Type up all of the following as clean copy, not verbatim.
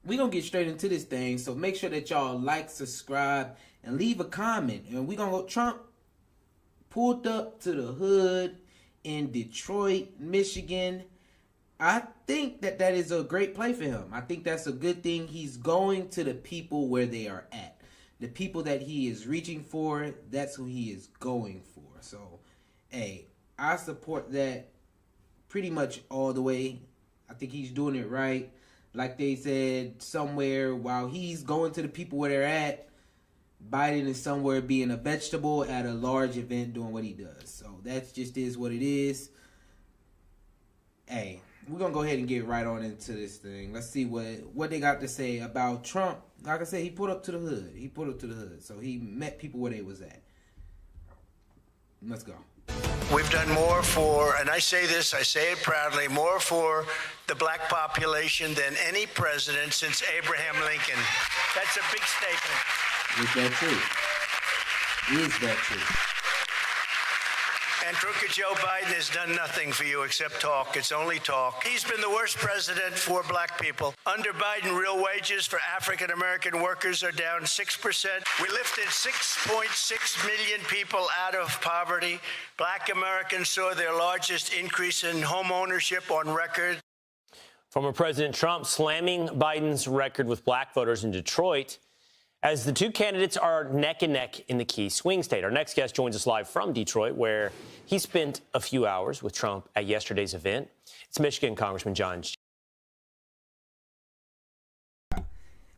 we going to get straight into this thing. So make sure that y'all like, subscribe, and leave a comment. And we going to go. Trump pulled up to the hood in Detroit, Michigan. I think that is a great play for him. I think that's a good thing. He's going to the people where they are at. The people that he is reaching for, that's who he is going for. So, hey, I support that pretty much all the way. I think he's doing it right. Like they said somewhere, while he's going to the people where they're at, Biden is somewhere being a vegetable at a large event doing what he does. So that just is what it is. Hey, we're going to go ahead and get right on into this thing. Let's see what they got to say about Trump. Like I said, he pulled up to the hood. So he met people where they was at. Let's go. We've done more for, and I say this, I say it proudly, more for the black population than any president since Abraham Lincoln. That's a big statement. Is that true? Is that true? And crooked Joe Biden has done nothing for you except talk. It's only talk. He's been the worst president for black people. Under Biden, real wages for African-American workers are down 6%. We lifted 6.6 million people out of poverty. Black Americans saw their largest increase in home ownership on record. Former President Trump slamming Biden's record with black voters in Detroit as the two candidates are neck and neck in the key swing state. Our next guest joins us live from Detroit, where he spent a few hours with Trump at yesterday's event. It's Michigan Congressman John.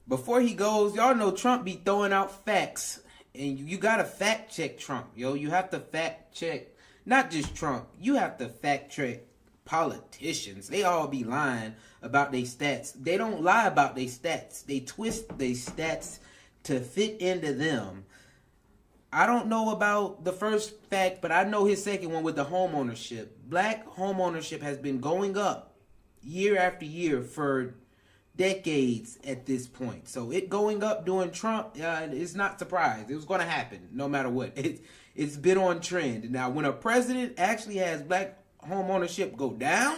Before he goes, y'all know Trump be throwing out facts. And you got to fact check Trump, yo. You have to fact check, not just Trump. You have to fact check politicians. They all be lying about their stats. They don't lie about their stats. They twist their stats to fit into them. I don't know about the first fact, but I know his second one with the home ownership. Black home ownership has been going up year after year for decades at this point. So it going up during Trump, it's not surprised. It was going to happen no matter what. It's been on trend. Now, when a president actually has black home ownership go down,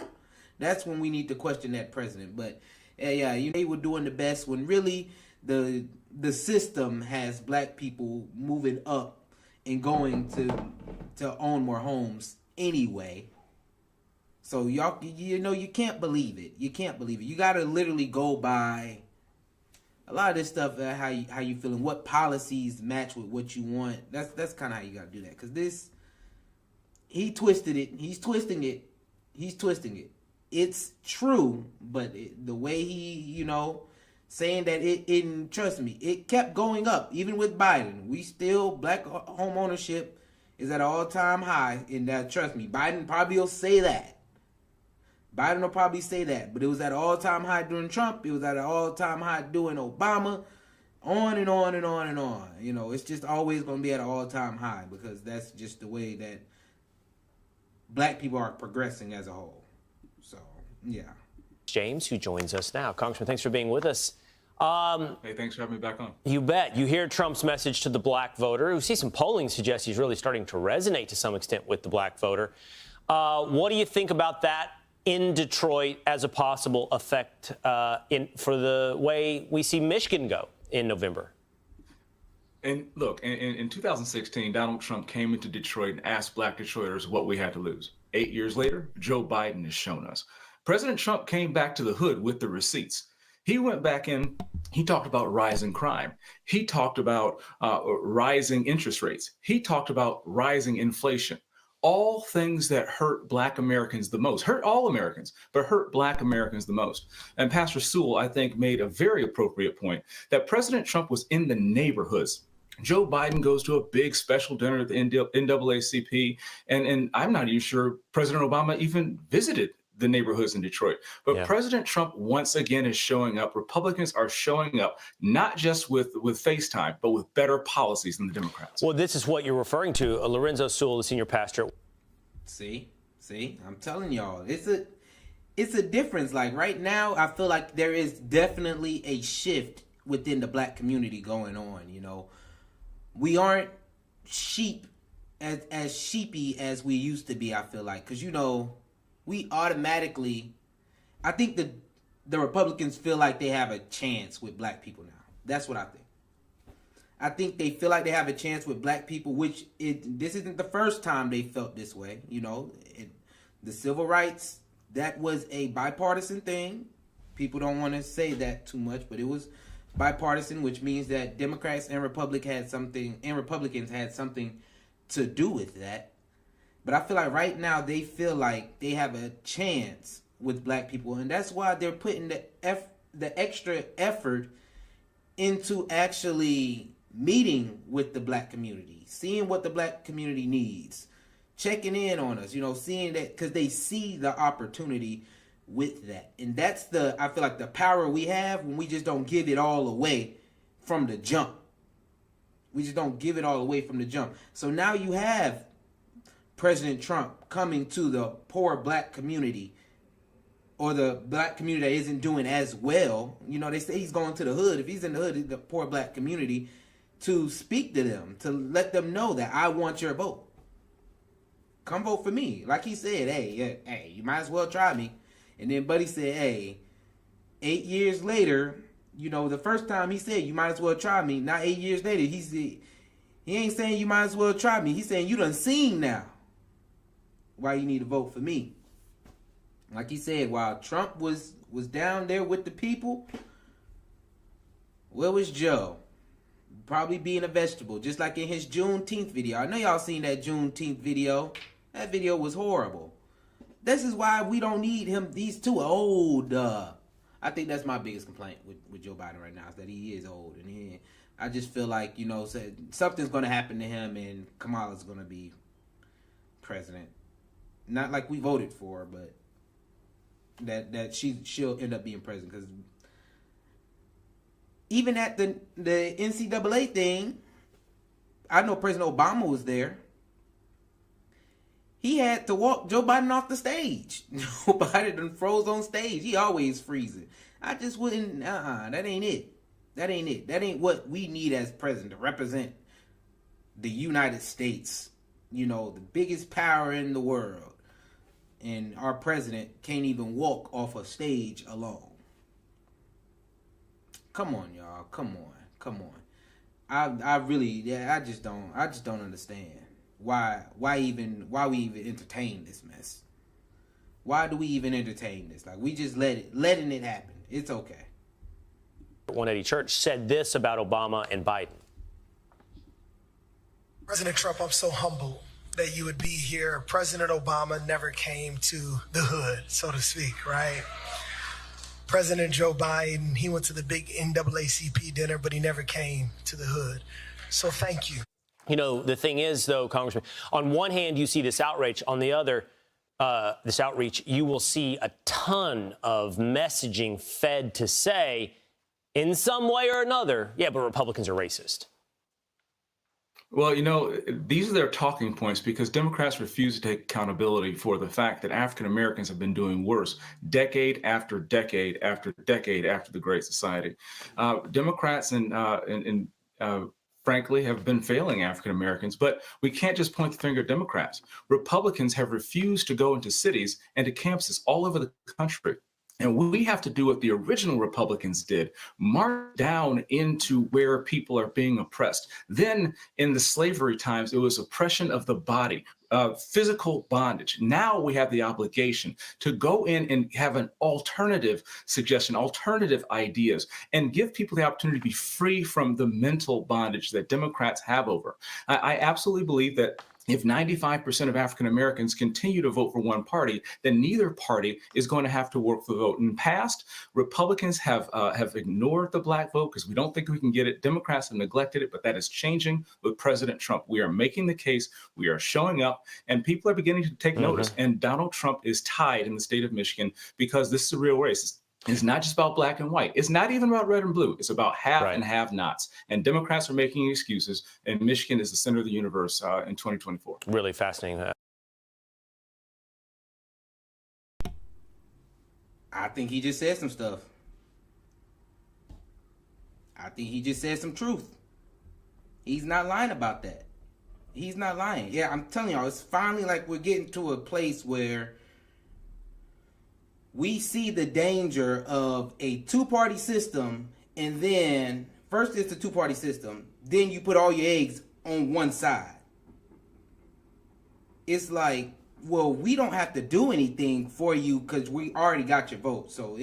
that's when we need to question that president. But yeah, they were doing the best when really the system has black people moving up and going to own more homes anyway. So y'all, you can't believe it. You can't believe it. You got to literally go by a lot of this stuff. How you feeling? What policies match with what you want? That's kind of how you got to do that. Because he twisted it. He's twisting it. It's true, but the way he, saying that it, trust me, it kept going up. Even with Biden, black home ownership is at an all-time high. And trust me, Biden probably will say that. But it was at an all-time high during Trump. It was at an all-time high during Obama. On and on and on and on. It's just always going to be at an all-time high because that's just the way that black people are progressing as a whole. So, yeah. James, who joins us now. Congressman, thanks for being with us. Hey, thanks for having me back on. You bet. You hear Trump's message to the black voter. We see some polling suggests he's really starting to resonate to some extent with the black voter. What do you think about that in Detroit as a possible effect for the way we see Michigan go in November? And look, in 2016, Donald Trump came into Detroit and asked black Detroiters what we had to lose. 8 years later, Joe Biden has shown us. President Trump came back to the hood with the receipts. He went back in, he talked about rising crime. He talked about rising interest rates. He talked about rising inflation. All things that hurt black Americans the most, hurt all Americans, but hurt black Americans the most. And Pastor Sewell, I think, made a very appropriate point that President Trump was in the neighborhoods. Joe Biden goes to a big special dinner at the NAACP, and I'm not even sure President Obama even visited the neighborhoods in Detroit. But President Trump once again is showing up. Republicans are showing up, not just with FaceTime, but with better policies than the Democrats. Well, this is what you're referring to. Lorenzo Sewell, the senior pastor. See, I'm telling y'all, it's a difference. Like right now, I feel like there is definitely a shift within the black community going on. We aren't as sheepy as we used to be, I feel like, because we automatically, I think the Republicans feel like they have a chance with black people now. That's what I think. I think they feel like they have a chance with black people, which this isn't the first time they felt this way. You know, the civil rights, that was a bipartisan thing. People don't want to say that too much, but it was bipartisan, which means that Democrats and Republicans had something to do with that. But I feel like right now they feel like they have a chance with black people, and that's why they're putting the extra effort into actually meeting with the black community, seeing what the black community needs, checking in on us, seeing that, because they see the opportunity with that. And that's I feel like the power we have when we just don't give it all away from the jump. We just don't give it all away from the jump. So now you have President Trump coming to the poor black community, or the black community that isn't doing as well. They say he's going to the hood. If he's in the hood, the poor black community, to speak to them, to let them know that I want your vote. Come vote for me. Like he said, hey, you might as well try me. And then Buddy said, hey, 8 years later, the first time he said you might as well try me. Now 8 years later, he ain't saying you might as well try me. He's saying you done seen now why you need to vote for me. Like he said, while Trump was down there with the people, where was Joe? Probably being a vegetable, just like in his Juneteenth video. I know y'all seen that Juneteenth video. That video was horrible. This is why we don't need him. These two are old. I think that's my biggest complaint with Joe Biden right now, is that he is old. And I just feel like, something's going to happen to him and Kamala's going to be president. Not like we voted for her, but that she'll end up being president. Because even at the NCAA thing, I know President Obama was there. He had to walk Joe Biden off the stage. Joe Biden done froze on stage. He always freezing. I just wouldn't, that ain't it. That ain't it. That ain't what we need as president, to represent the United States. The biggest power in the world. And our president can't even walk off a stage alone. Come on, y'all. Come on. I just don't understand. Why we even entertain this mess? Why do we even entertain this? Like, we just letting it happen. It's okay. 180 Church said this about Obama and Biden. President Trump, I'm so humbled that you would be here. President Obama never came to the hood, so to speak, right? President Joe Biden, he went to the big NAACP dinner, but he never came to the hood. So thank you. The thing is, though, Congressman, on one hand, you see this outrage. On the other, this outreach, you will see a ton of messaging fed to say, in some way or another, yeah, but Republicans are racist. Well, these are their talking points because Democrats refuse to take accountability for the fact that African Americans have been doing worse decade after decade after decade after the Great Society. Democrats and frankly, have been failing African Americans, but we can't just point the finger at Democrats. Republicans have refused to go into cities and to campuses all over the country. And we have to do what the original Republicans did, march down into where people are being oppressed. Then in the slavery times, it was oppression of the body, physical bondage. Now we have the obligation to go in and have an alternative suggestion, alternative ideas, and give people the opportunity to be free from the mental bondage that Democrats have over. I absolutely believe that if 95% of African Americans continue to vote for one party, then neither party is going to have to work for the vote. In the past, Republicans have ignored the black vote because we don't think we can get it. Democrats have neglected it, but that is changing with President Trump. We are making the case. We are showing up, and people are beginning to take notice. And Donald Trump is tied in the state of Michigan because this is a real race. It's not just about black and white. It's not even about red and blue. It's about have and have-nots. And Democrats are making excuses, and Michigan is the center of the universe in 2024. Really fascinating. I think he just said some stuff. I think he just said some truth. He's not lying about that. He's not lying. Yeah, I'm telling y'all, it's finally like we're getting to a place where we see the danger of a two-party system, and then first it's a two-party system, then you put all your eggs on one side. It's like, well, we don't have to do anything for you because we already got your vote. So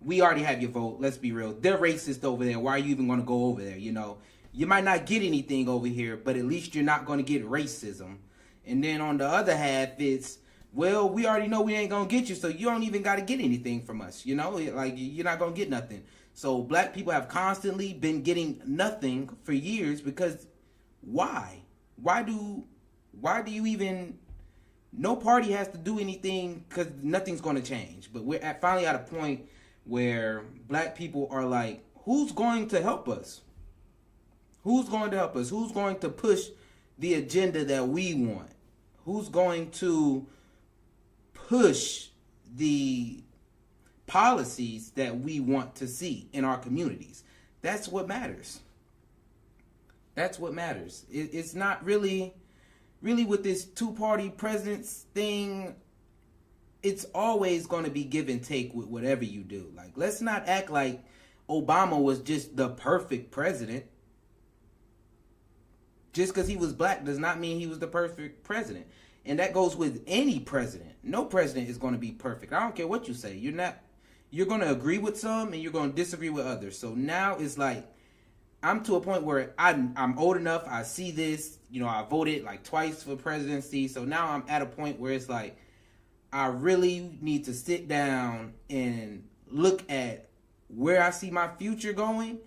we already have your vote. Let's be real. They're racist over there. Why are you even going to go over there? You know, you might not get anything over here, but at least you're not going to get racism. And then on the other half, it's, well, we already know we ain't going to get you, so you don't even got to get anything from us. You know, like, you're not going to get nothing. So black people have constantly been getting nothing for years because why? Why do you even... No party has to do anything because nothing's going to change. But we're finally at a point where black people are like, who's going to help us? Who's going to help us? Who's going to push the agenda that we want? Who's going to push the policies that we want to see in our communities? That's what matters. That's what matters. It's not really with this two-party presidents thing. It's always going to be give and take with whatever you do. Like, let's not act like Obama was just the perfect president. Just because he was black does not mean he was the perfect president. And that goes with any president. No president is going to be perfect. I don't care what you say. You're going to agree with some and you're going to disagree with others. So now it's like, I'm to a point where I'm old enough. I see this. You know, I voted like twice for presidency. So now I'm at a point where it's like, I really need to sit down and look at where I see my future going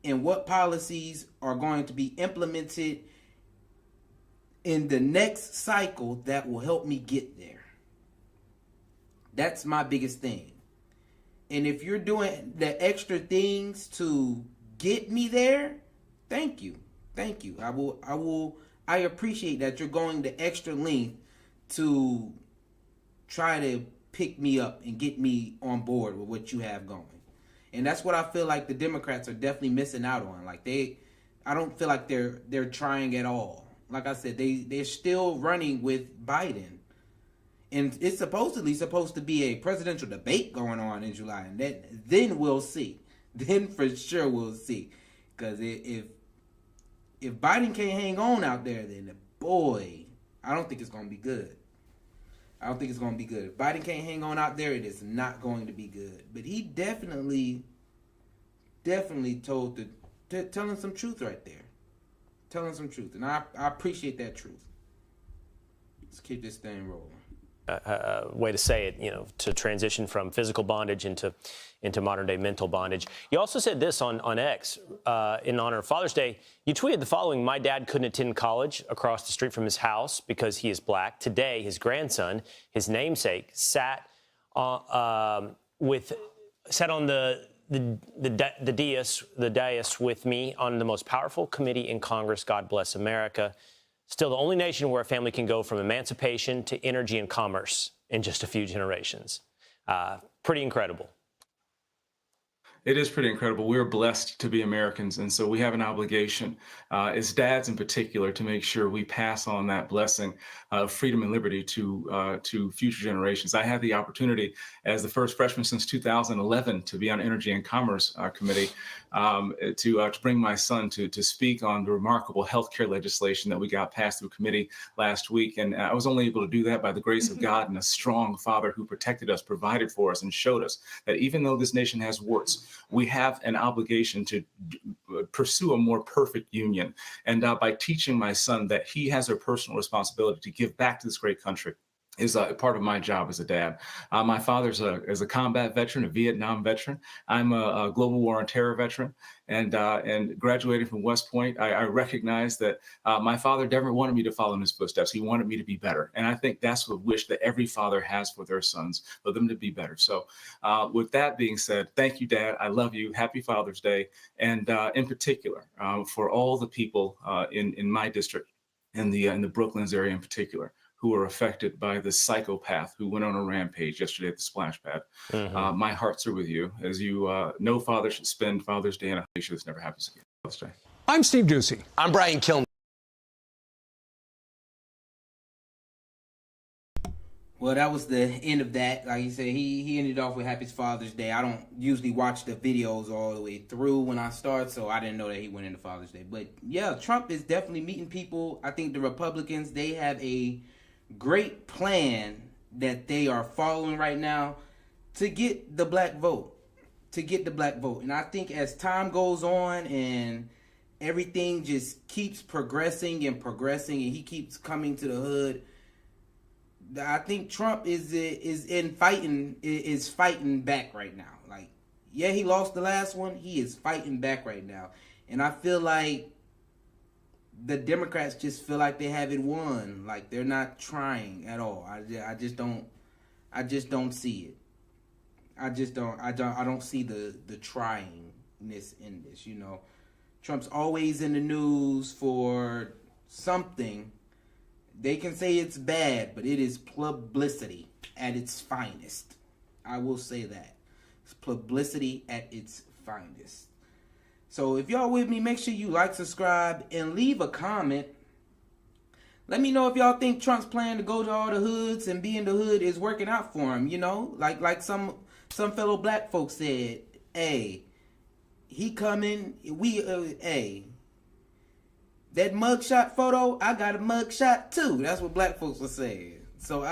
and what policies are going to be implemented in the next cycle that will help me get there. That's my biggest thing. And if you're doing the extra things to get me there, thank you. Thank you. I appreciate that you're going the extra length to try to pick me up and get me on board with what you have going. And that's what I feel like the Democrats are definitely missing out on. Like I don't feel like they're trying at all. Like I said, they're still running with Biden. And it's supposed to be a presidential debate going on in July. And then we'll see. Then for sure we'll see. Because if Biden can't hang on out there, then boy, I don't think it's going to be good. I don't think it's going to be good. If Biden can't hang on out there, it is not going to be good. But he definitely telling some truth right there. Telling some truth. And I appreciate that truth. Let's keep this thing rolling. Way to say it, you know, to transition from physical bondage into modern day mental bondage. You also said this on X in honor of Father's Day. You tweeted the following: "My dad couldn't attend college across the street from his house because he is black. Today, his grandson, his namesake, sat on the dais with me on the most powerful committee in Congress. God bless America. Still the only nation where a family can go from emancipation to energy and commerce in just a few generations." Pretty incredible. It is pretty incredible. We're blessed to be Americans, and so we have an obligation, as dads in particular, to make sure we pass on that blessing of freedom and liberty to future generations. I had the opportunity, as the first freshman since 2011, to be on Energy and Commerce Committee, to bring my son to speak on the remarkable healthcare legislation that we got passed through committee last week. And I was only able to do that by the grace of God and a strong Father who protected us, provided for us, and showed us that even though this nation has warts, we have an obligation to pursue a more perfect union. And by teaching my son that he has a personal responsibility to give back to this great country is a part of my job as a dad. My father's is a combat veteran, a Vietnam veteran. I'm a global war on terror veteran, and graduating from West Point, I recognize that my father never wanted me to follow in his footsteps. He wanted me to be better, and I think that's the wish that every father has for their sons, for them to be better. So, with that being said, thank you, Dad. I love you. Happy Father's Day, and in particular, for all the people in my district, in the Brooklands area in particular, who were affected by the psychopath who went on a rampage yesterday at the splash pad. Mm-hmm. My hearts are with you, as you no father should spend Father's Day in a place this never happens again. Father's Day. I'm Steve Ducey. I'm Brian Kilmer. Well, that was the end of that. Like you said, he ended off with Happy Father's Day. I don't usually watch the videos all the way through when I start, so I didn't know that he went into Father's Day. But yeah, Trump is definitely meeting people. I think the Republicans, they have a great plan that they are following right now to get the black vote. And I think as time goes on and everything just keeps progressing and he keeps coming to the hood, I think Trump is fighting back right now. Like, yeah, he lost the last one. He is fighting back right now, and I feel like the Democrats just feel like they have it won. Like, they're not trying at all. I just don't see it. I don't see the tryingness in this. You know, Trump's always in the news for something. They can say it's bad, but it is publicity at its finest. I will say that. It's publicity at its finest. So if y'all with me, make sure you like, subscribe, and leave a comment. Let me know if y'all think Trump's plan to go to all the hoods and be in the hood is working out for him, you know? Like some fellow black folks said, hey, he coming, that mugshot photo, I got a mugshot too. That's what black folks were saying. So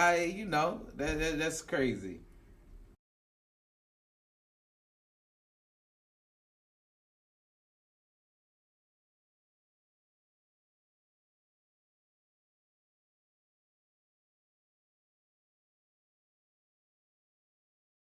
that's crazy.